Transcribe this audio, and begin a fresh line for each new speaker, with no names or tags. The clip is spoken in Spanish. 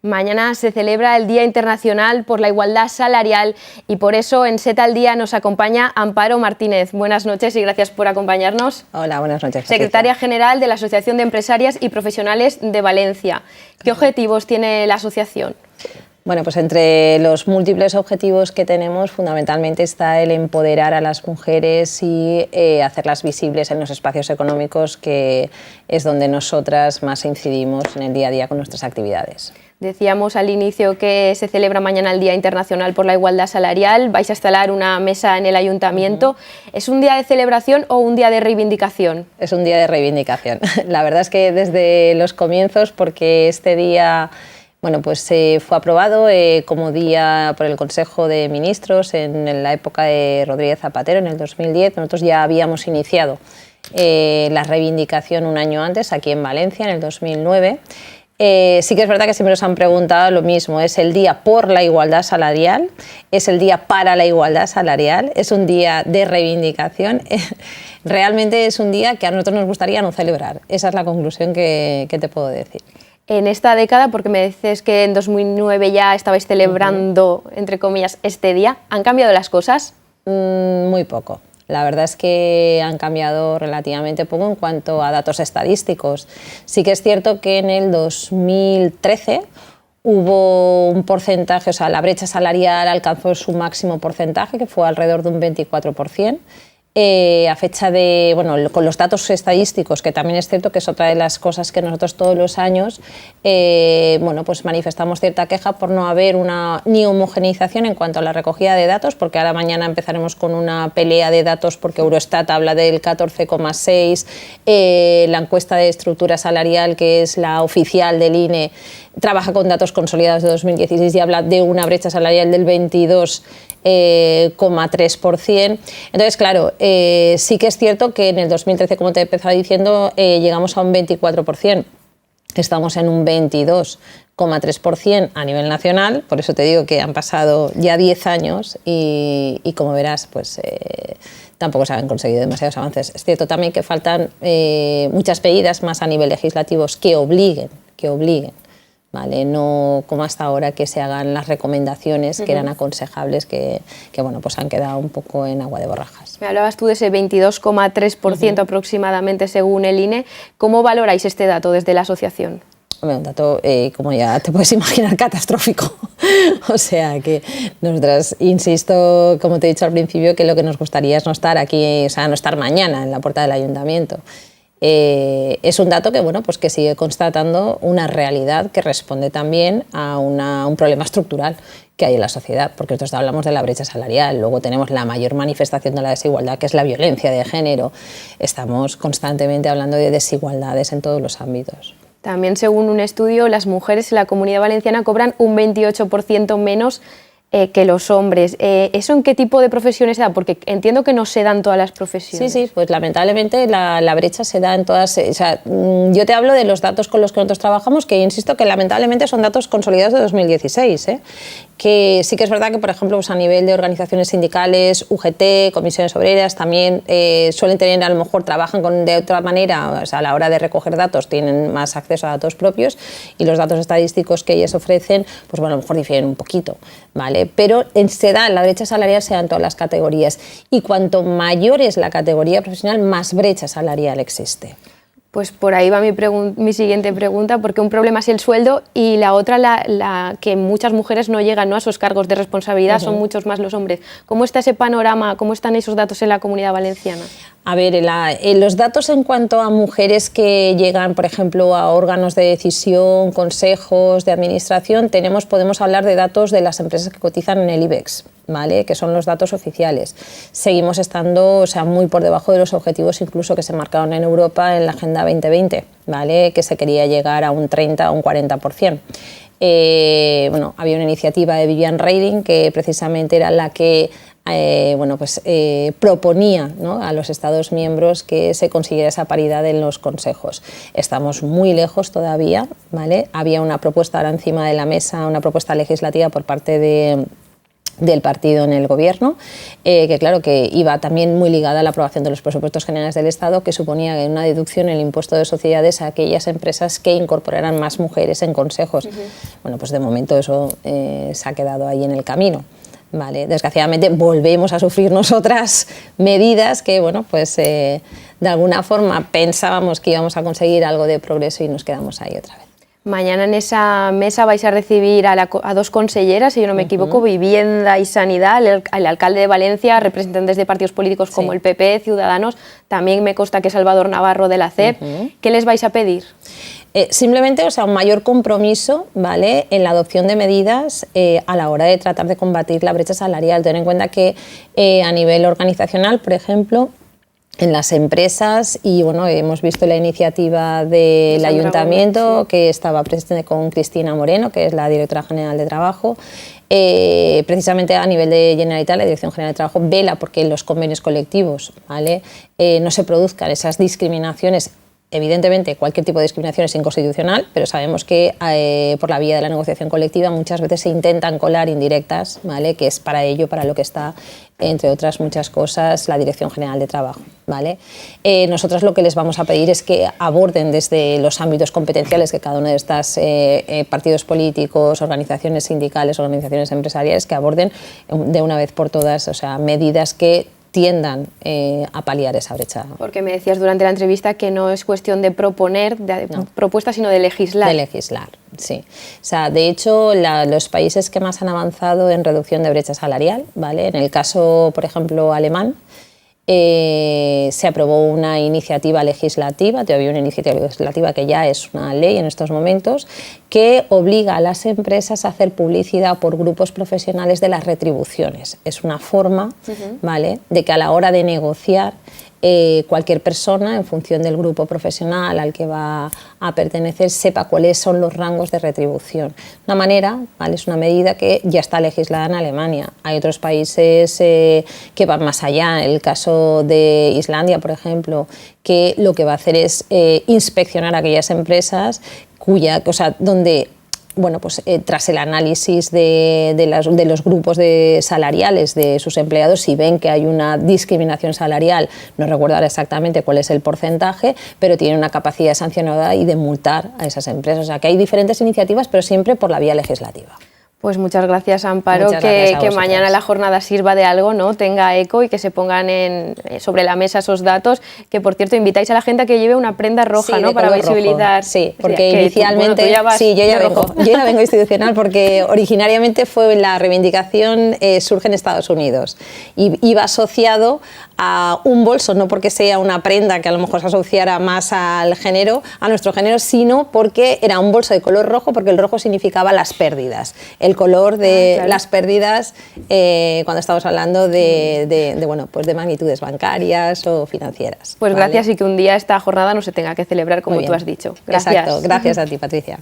Mañana se celebra el Día Internacional por la Igualdad Salarial y por eso en SET al Día nos acompaña Amparo Martínez. Buenas noches y gracias por acompañarnos.
Hola, buenas noches.
Secretaria General de la Asociación de Empresarias y Profesionales de Valencia. ¿Qué objetivos tiene la asociación?
Bueno, pues entre los múltiples objetivos que tenemos, fundamentalmente está el empoderar a las mujeres y hacerlas visibles en los espacios económicos, que es donde nosotras más incidimos en el día a día con nuestras actividades.
Decíamos al inicio que se celebra mañana el Día Internacional por la Igualdad Salarial. Vais a instalar una mesa en el Ayuntamiento. ¿Es un día de celebración o un día de reivindicación?
Es un día de reivindicación. La verdad es que desde los comienzos, porque este día... Bueno, pues fue aprobado como día por el Consejo de Ministros en la época de Rodríguez Zapatero, en el 2010. Nosotros ya habíamos iniciado la reivindicación un año antes, aquí en Valencia, en el 2009. Sí que es verdad que siempre nos han preguntado lo mismo, es el día por la igualdad salarial, es el día para la igualdad salarial, es un día de reivindicación, realmente es un día que a nosotros nos gustaría no celebrar. Esa es la conclusión que te puedo decir.
En esta década, porque me dices que en 2009 ya estabais celebrando, entre comillas, este día, ¿han cambiado las cosas?
Muy poco. La verdad es que han cambiado relativamente poco en cuanto a datos estadísticos. Sí que es cierto que en el 2013 hubo un porcentaje, o sea, la brecha salarial alcanzó su máximo porcentaje, que fue alrededor de un 24%. A fecha de, bueno, con los datos estadísticos, que también es cierto que es otra de las cosas que nosotros todos los años bueno, pues manifestamos cierta queja por no haber ni homogeneización en cuanto a la recogida de datos, porque ahora mañana empezaremos con una pelea de datos porque Eurostat habla del 14,6, la encuesta de estructura salarial, que es la oficial del INE, trabaja con datos consolidados de 2016 y habla de una brecha salarial del 22,3%. Entonces, claro, sí que es cierto que en el 2013, como te empezaba diciendo, llegamos a un 24%. Estamos en un 22,3% a nivel nacional, por eso te digo que han pasado ya 10 años y como verás, pues tampoco se han conseguido demasiados avances. Es cierto también que faltan muchas medidas más a nivel legislativo que obliguen, ¿vale? No como hasta ahora, que se hagan las recomendaciones que eran aconsejables, que bueno, pues han quedado un poco en agua de borrajas.
Me hablabas tú de ese 22,3% aproximadamente según el INE. ¿Cómo valoráis este dato desde la asociación?
Un dato, como ya te puedes imaginar, catastrófico. O sea que nosotras, insisto, como te he dicho al principio, que lo que nos gustaría es no estar aquí, o sea, no estar mañana en la puerta del ayuntamiento. Es un dato que, bueno, pues que sigue constatando una realidad que responde también a un problema estructural que hay en la sociedad, porque nosotros hablamos de la brecha salarial, luego tenemos la mayor manifestación de la desigualdad, que es la violencia de género. Estamos constantemente hablando de desigualdades en todos los ámbitos.
También, según un estudio, las mujeres en la Comunidad Valenciana cobran un 28% menos que los hombres. ¿Eso en qué tipo de profesiones se da? Porque entiendo que no se dan todas las profesiones.
Sí, pues lamentablemente la brecha se da en todas. O sea, yo te hablo de los datos con los que nosotros trabajamos, que insisto que lamentablemente son datos consolidados de 2016, que sí que es verdad que, por ejemplo, pues a nivel de organizaciones sindicales, UGT, comisiones obreras, también suelen tener, a lo mejor trabajan de otra manera, o sea, a la hora de recoger datos tienen más acceso a datos propios, y los datos estadísticos que ellos ofrecen, pues bueno, a lo mejor difieren un poquito, ¿vale? Pero la brecha salarial se da en todas las categorías, y cuanto mayor es la categoría profesional, más brecha salarial existe.
Pues por ahí va mi siguiente pregunta, porque un problema es el sueldo y la otra, la que muchas mujeres no llegan, ¿no?, a esos cargos de responsabilidad, son muchos más los hombres. ¿Cómo está ese panorama? ¿Cómo están esos datos en la Comunidad Valenciana?
A ver, los datos en cuanto a mujeres que llegan, por ejemplo, a órganos de decisión, consejos de administración, podemos hablar de datos de las empresas que cotizan en el IBEX, ¿vale?, que son los datos oficiales. Seguimos estando, o sea, muy por debajo de los objetivos incluso que se marcaron en Europa en la Agenda 2020, ¿vale?, que se quería llegar a un 30 o un 40%. Bueno, había una iniciativa de Viviane Reding que precisamente era la que proponía, ¿no?, a los Estados miembros que se consiguiera esa paridad en los consejos. Estamos muy lejos todavía, ¿vale? Había una propuesta ahora encima de la mesa, una propuesta legislativa por parte del partido en el gobierno, que claro que iba también muy ligada a la aprobación de los presupuestos generales del Estado, que suponía una deducción en el impuesto de sociedades a aquellas empresas que incorporaran más mujeres en consejos. Bueno, pues de momento eso se ha quedado ahí en el camino. Vale, desgraciadamente volvemos a sufrir nosotras medidas que, bueno, pues de alguna forma pensábamos que íbamos a conseguir algo de progreso y nos quedamos ahí otra vez.
Mañana en esa mesa vais a recibir a 2 conselleras, si yo no me equivoco, Vivienda y Sanidad, el alcalde de Valencia, representantes de partidos políticos como el PP, Ciudadanos, también me consta que Salvador Navarro de la CEP. ¿Qué les vais a pedir?
Simplemente, o sea, un mayor compromiso, ¿vale?, en la adopción de medidas a la hora de tratar de combatir la brecha salarial. Ten en cuenta que a nivel organizacional, por ejemplo, en las empresas, y bueno, hemos visto la iniciativa del ayuntamiento, que estaba presente con Cristina Moreno, que es la directora general de Trabajo. Precisamente a nivel de Generalitat, la Dirección General de Trabajo vela porque en los convenios colectivos, ¿vale?, no se produzcan esas discriminaciones. Evidentemente, cualquier tipo de discriminación es inconstitucional, pero sabemos que por la vía de la negociación colectiva muchas veces se intentan colar indirectas, ¿vale?, que es para ello, para lo que está, entre otras muchas cosas, la Dirección General de Trabajo, ¿vale? Nosotros lo que les vamos a pedir es que aborden desde los ámbitos competenciales que cada uno de estos partidos políticos, organizaciones sindicales, organizaciones empresariales, que aborden de una vez por todas, o sea, medidas que tiendan a paliar esa brecha.
Porque me decías durante la entrevista que no es cuestión de proponer propuestas, sino de legislar.
De legislar, sí. O sea, de hecho, los países que más han avanzado en reducción de brecha salarial, ¿vale?, en el caso, por ejemplo, alemán, se aprobó una iniciativa legislativa, todavía una iniciativa legislativa que ya es una ley en estos momentos, que obliga a las empresas a hacer publicidad por grupos profesionales de las retribuciones. Es una forma, ¿vale?, de que a la hora de negociar cualquier persona, en función del grupo profesional al que va a pertenecer, sepa cuáles son los rangos de retribución. Una manera, ¿vale?, es una medida que ya está legislada en Alemania. Hay otros países que van más allá. En el caso de Islandia, por ejemplo, que lo que va a hacer es inspeccionar a aquellas empresas donde, bueno, pues tras el análisis de los grupos salariales de sus empleados, si ven que hay una discriminación salarial, no recuerdo ahora exactamente cuál es el porcentaje, pero tienen una capacidad sancionadora y de multar a esas empresas. O sea, que hay diferentes iniciativas, pero siempre por la vía legislativa.
Pues muchas gracias, Amparo, que mañana la jornada sirva de algo, ¿no?, tenga eco y que se pongan sobre la mesa esos datos, que por cierto invitáis a la gente a que lleve una prenda roja,
sí,
¿no?, para visibilizar.
Rojo. Sí, porque inicialmente yo ya vengo institucional, porque originariamente fue la reivindicación surge en Estados Unidos y iba asociado a un bolso, no porque sea una prenda que a lo mejor se asociara más al género, a nuestro género, sino porque era un bolso de color rojo, porque el rojo significaba las pérdidas, el color de las pérdidas cuando estamos hablando bueno, pues de magnitudes bancarias o financieras.
Pues gracias, y que un día esta jornada no se tenga que celebrar como tú has dicho. Gracias.
Exacto, gracias a ti, Patricia.